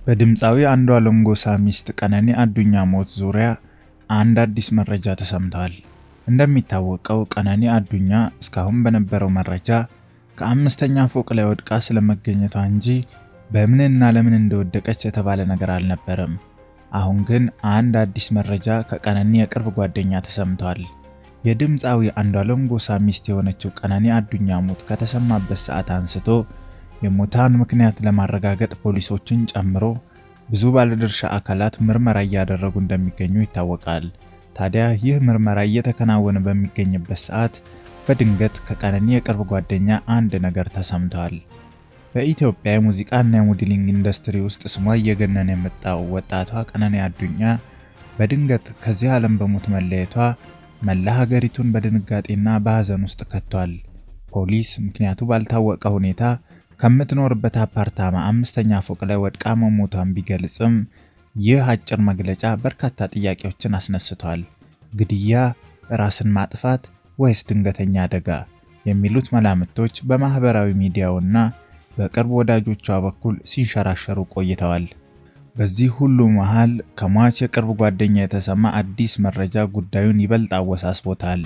በድምፃዊ አንዷለም ጎሳ ሚስት ቀነኒ አዱኛ ሞት ዙሪያ አንድ አዲስ መረጃ ተሰምቷል። እንደሚታወቀው ቀነኒ አዱኛ እስካሁን በነበረው መረጃ ከአምስተኛ ፎቅ ላይ ወድቃ ስለመገኘቷ እንጂ በምንና ለምን እንደወደቀች የተባለ ነገር አልነበረም። አሁን ግን አንድ አዲስ መረጃ ከቀነኒ የቅርብ ጓደኛ ተሰምቷል። የድምፃዊ አንዷለም ጎሳ ሚስት የሆነችው ቀነኒ አዱኛ ሞት ከተሰማበት ሰዓት አንስቶ የሞቷን ምክንያት ለማረጋገጥ ፖሊሶችን ጨምሮ ብዙ ባለድርሻ አካላት ምርመራ እያደረጉ እንደሚገኙ ይታወቃል። ታዲያ ይህ ምርመራ እየተከናወነ በሚገኝበት ሰዓት በድንገት ከቀነኒ የቅርብ ጓደኛ አንድ ነገር ተሰምቷል። በኢትዮጵያ የሙዚቃና የሞዴሊንግ ኢንዱስትሪ ውስጥ ስሟ እየገነነ የመጣው ወጣቷ ቀነኒ አዱኛ በድንገት ከዚህ ዓለም በሞት መለየቷ መላ ሀገሪቱን በድንጋጤና በሐዘን ውስጥ ከቷል። ፖሊስ ምክንያቱ ባልታወቀ ሁኔታ ከምትኖርበት አፓርታማ አምስተኛ ፎቅ ላይ ወድቃ መሞቷን ቢገልጽም ይህ አጭር መግለጫ በርካታ ጥያቄዎችን አስነስቷል። ግድያ፣ ራስን ማጥፋት ወይስ ድንገተኛ አደጋ የሚሉት መላምቶች በማህበራዊ ሚዲያውና በቅርብ ወዳጆቿ በኩል ሲንሸራሸሩ ቆይተዋል። በዚህ ሁሉ መሃል ከሟች የቅርብ ጓደኛ የተሰማ አዲስ መረጃ ጉዳዩን ይበልጥ አወሳስቦታል።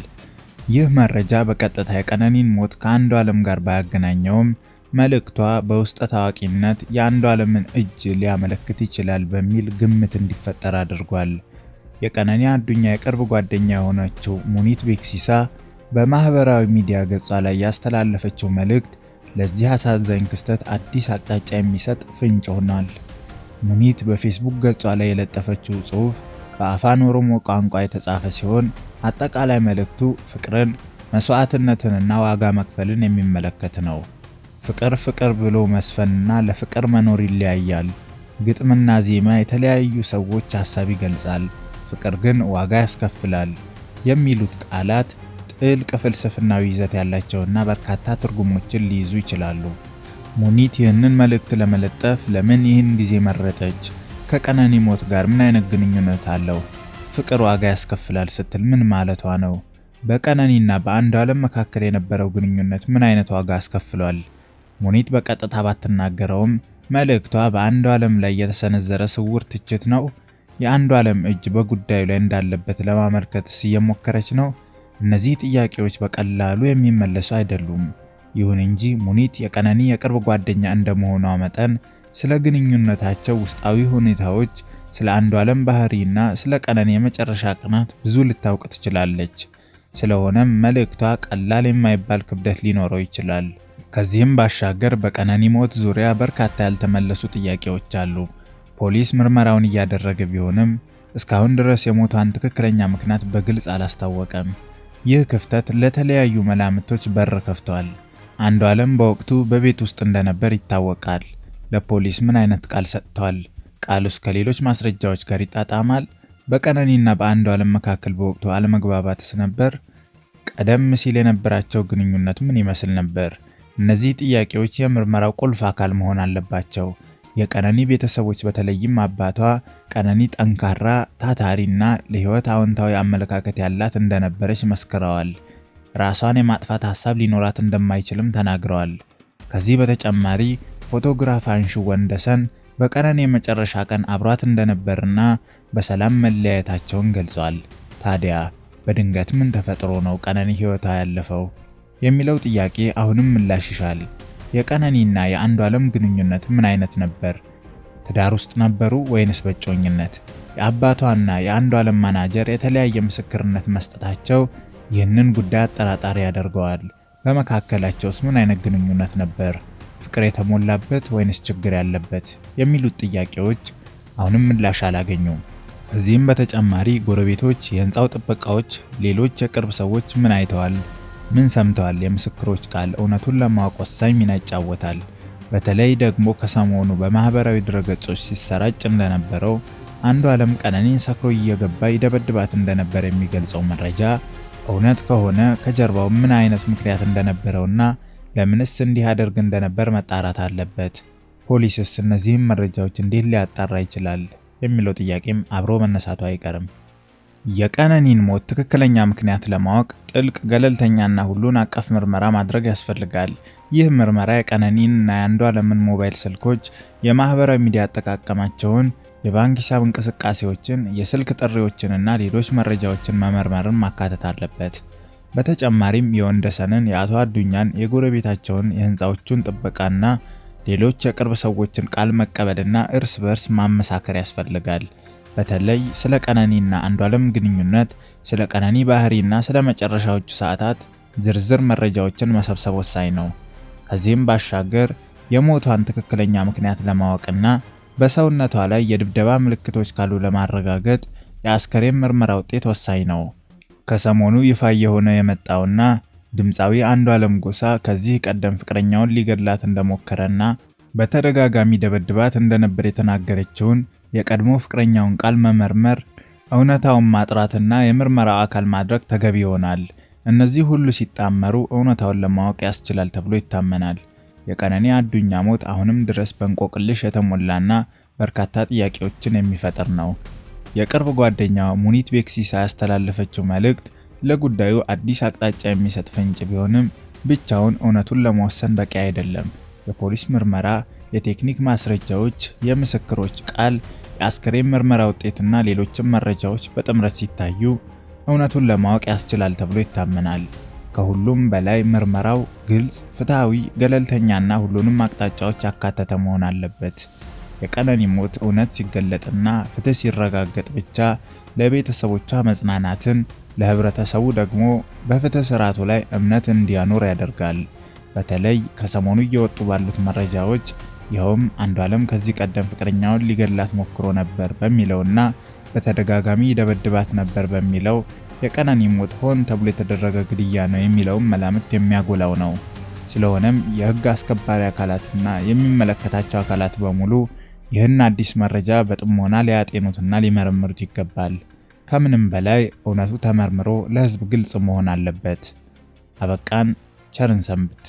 ይህ መረጃ በቀጥታ የቀነኒን ሞት ከአንዷለም ጋር ባያገናኘውም መልእክቷ በውስጠ ታዋቂነት የአንዷለምን እጅ ሊያመለክት ይችላል በሚል ግምት እንዲፈጠር አድርጓል። የቀነኒ አዱኛ የቅርብ ጓደኛ የሆነችው ሙኒት ቤክሲሳ በማህበራዊ ሚዲያ ገጿ ላይ ያስተላለፈችው መልእክት ለዚህ አሳዛኝ ክስተት አዲስ አቅጣጫ የሚሰጥ ፍንጭ ሆኗል። ሙኒት በፌስቡክ ገጿ ላይ የለጠፈችው ጽሑፍ በአፋን ኦሮሞ ቋንቋ የተጻፈ ሲሆን አጠቃላይ መልእክቱ ፍቅርን፣ መስዋዕትነትንና ዋጋ መክፈልን የሚመለከት ነው። ፍቅር ብሎ መስፈንና ለፍቅር መኖር ይለያያል። ግጥምና ዜማ የተለያዩ ሰዎች ሐሳብ ይገልጻል፣ ፍቅር ግን ዋጋ ያስከፍላል የሚሉት ቃላት ጥልቅ ፍልስፍናዊ ይዘት ያላቸውና በርካታ ትርጉሞችን ሊይዙ ይችላሉ። ሙኒት ይህንን መልእክት ለመለጠፍ ለምን ይህን ጊዜ መረጠች? ከቀነኒ ሞት ጋር ምን አይነት ግንኙነት አለው? ፍቅር ዋጋ ያስከፍላል ስትል ምን ማለቷ ነው? በቀነኒና በአንዷለም መካከል የነበረው ግንኙነት ምን አይነት ዋጋ አስከፍሏል? ሙኒት በቀጥታ ባትናገረውም መልእክቷ በአንዷለም ላይ የተሰነዘረ ስውር ትችት ነው። የአንዷለም እጅ በጉዳዩ ላይ እንዳለበት ለማመልከትስ እየሞከረች ነው? እነዚህ ጥያቄዎች በቀላሉ የሚመለሱ አይደሉም። ይሁን እንጂ ሙኒት የቀነኒ የቅርብ ጓደኛ እንደመሆኗ መጠን ስለ ግንኙነታቸው ውስጣዊ ሁኔታዎች፣ ስለ አንዷለም ባህሪና ስለ ቀነኒ የመጨረሻ ቀናት ብዙ ልታውቅ ትችላለች። ስለሆነም መልእክቷ ቀላል የማይባል ክብደት ሊኖረው ይችላል። ከዚህም ባሻገር በቀነኒ ሞት ዙሪያ በርካታ ያልተመለሱ ጥያቄዎች አሉ። ፖሊስ ምርመራውን እያደረገ ቢሆንም እስካሁን ድረስ የሞቷን ትክክለኛ ምክንያት በግልጽ አላስታወቀም። ይህ ክፍተት ለተለያዩ መላምቶች በር ከፍቷል። አንዷለም በወቅቱ በቤት ውስጥ እንደነበር ይታወቃል። ለፖሊስ ምን አይነት ቃል ሰጥቷል? ቃሉስ ከሌሎች ማስረጃዎች ጋር ይጣጣማል? በቀነኒና በአንዷለም መካከል በወቅቱ አለመግባባትስ ነበር? ቀደም ሲል የነበራቸው ግንኙነት ምን ይመስል ነበር? እነዚህ ጥያቄዎች የምርመራው ቁልፍ አካል መሆን አለባቸው። የቀነኒ ቤተሰቦች በተለይም አባቷ ቀነኒ ጠንካራ፣ ታታሪና ለህይወት አዎንታዊ አመለካከት ያላት እንደነበረች መስክረዋል። ራሷን የማጥፋት ሐሳብ ሊኖራት እንደማይችልም ተናግረዋል። ከዚህ በተጨማሪ ፎቶግራፍ አንሺው ወንደሰን በቀነኒ የመጨረሻ ቀን አብሯት እንደነበርና በሰላም መለያየታቸውን ገልጿል። ታዲያ በድንገት ምን ተፈጥሮ ነው ቀነኒ ህይወቷ ያለፈው የሚለው ጥያቄ አሁንም ምላሽ ይሻል። የቀነኒና የአንዷለም ግንኙነት ምን አይነት ነበር? ትዳር ውስጥ ነበሩ ወይንስ በእጮኝነት? የአባቷና የአንዷለም ማናጀር የተለያየ ምስክርነት መስጠታቸው ይህንን ጉዳይ አጠራጣሪ ያደርገዋል። በመካከላቸውስ ምን አይነት ግንኙነት ነበር? ፍቅር የተሞላበት ወይንስ ችግር ያለበት የሚሉት ጥያቄዎች አሁንም ምላሽ አላገኙም። ከዚህም በተጨማሪ ጎረቤቶች፣ የህንፃው ጥበቃዎች፣ ሌሎች የቅርብ ሰዎች ምን አይተዋል? ምን ሰምተዋል? የምስክሮች ቃል እውነቱን ለማወቅ ወሳኝ ሚና ይጫወታል። በተለይ ደግሞ ከሰሞኑ በማህበራዊ ድረገጾች ሲሰራጭ እንደነበረው አንዷለም ቀነኒን ሰክሮ እየገባ ይደበድባት እንደነበር የሚገልጸው መረጃ እውነት ከሆነ ከጀርባው ምን አይነት ምክንያት እንደነበረውና ለምንስ እንዲህ ያደርግ እንደነበር መጣራት አለበት። ፖሊስስ እነዚህን መረጃዎች እንዴት ሊያጣራ ይችላል የሚለው ጥያቄም አብሮ መነሳቱ አይቀርም። የቀነኒን ሞት ትክክለኛ ምክንያት ለማወቅ ጥልቅ ገለልተኛና ሁሉን አቀፍ ምርመራ ማድረግ ያስፈልጋል። ይህ ምርመራ የቀነኒንና የአንዱዓለምን ሞባይል ስልኮች፣ የማህበራዊ ሚዲያ አጠቃቀማቸውን፣ የባንክ ሂሳብ እንቅስቃሴዎችን፣ የስልክ ጥሪዎችንና ሌሎች መረጃዎችን መመርመርን ማካተት አለበት። በተጨማሪም የወንደሰንን፣ የአቶ አዱኛን፣ የጎረቤታቸውን፣ የህንፃዎቹን ጥበቃና ሌሎች የቅርብ ሰዎችን ቃል መቀበልና እርስ በርስ ማመሳከር ያስፈልጋል። በተለይ ስለ ቀነኒና አንዱዓለም ግንኙነት፣ ስለ ቀነኒ ባህሪና ስለ መጨረሻዎቹ ሰዓታት ዝርዝር መረጃዎችን መሰብሰብ ወሳኝ ነው። ከዚህም ባሻገር የሞቷን ትክክለኛ ምክንያት ለማወቅና በሰውነቷ ላይ የድብደባ ምልክቶች ካሉ ለማረጋገጥ የአስከሬን ምርመራ ውጤት ወሳኝ ነው። ከሰሞኑ ይፋ የሆነ የመጣውና ድምፃዊ አንዱዓለም ጎሳ ከዚህ ቀደም ፍቅረኛውን ሊገድላት እንደሞከረና በተደጋጋሚ ደበድባት እንደነበር የተናገረችውን የቀድሞ ፍቅረኛውን ቃል መመርመር፣ እውነታውን ማጥራትና የምርመራው አካል ማድረግ ተገቢ ይሆናል። እነዚህ ሁሉ ሲጣመሩ እውነታውን ለማወቅ ያስችላል ተብሎ ይታመናል። የቀነኒ አዱኛ ሞት አሁንም ድረስ በእንቆቅልሽ የተሞላና በርካታ ጥያቄዎችን የሚፈጥር ነው። የቅርብ ጓደኛዋ ሙኒት ቤክሲሳ ያስተላለፈችው መልእክት ለጉዳዩ አዲስ አቅጣጫ የሚሰጥ ፍንጭ ቢሆንም ብቻውን እውነቱን ለመወሰን በቂ አይደለም። የፖሊስ ምርመራ፣ የቴክኒክ ማስረጃዎች፣ የምስክሮች ቃል፣ የአስከሬን ምርመራ ውጤትና ሌሎችም መረጃዎች በጥምረት ሲታዩ እውነቱን ለማወቅ ያስችላል ተብሎ ይታመናል። ከሁሉም በላይ ምርመራው ግልጽ፣ ፍትሃዊ፣ ገለልተኛና ሁሉንም አቅጣጫዎች ያካተተ መሆን አለበት። የቀነኒ ሞት እውነት ሲገለጥና ፍትህ ሲረጋገጥ ብቻ ለቤተሰቦቿ መጽናናትን፣ ለህብረተሰቡ ደግሞ በፍትህ ስርዓቱ ላይ እምነት እንዲያኖር ያደርጋል። በተለይ ከሰሞኑ እየወጡ ባሉት መረጃዎች ይኸውም አንዱዓለም ከዚህ ቀደም ፍቅረኛውን ሊገድላት ሞክሮ ነበር በሚለውና በተደጋጋሚ ይደበድባት ነበር በሚለው የቀነኒ ሞት ሆን ተብሎ የተደረገ ግድያ ነው የሚለውን መላምት የሚያጎላው ነው። ስለሆነም የህግ አስከባሪ አካላትና የሚመለከታቸው አካላት በሙሉ ይህን አዲስ መረጃ በጥሞና ሊያጤኑትና ሊመረምሩት ይገባል። ከምንም በላይ እውነቱ ተመርምሮ ለህዝብ ግልጽ መሆን አለበት። አበቃን። ቸርን ሰንብት።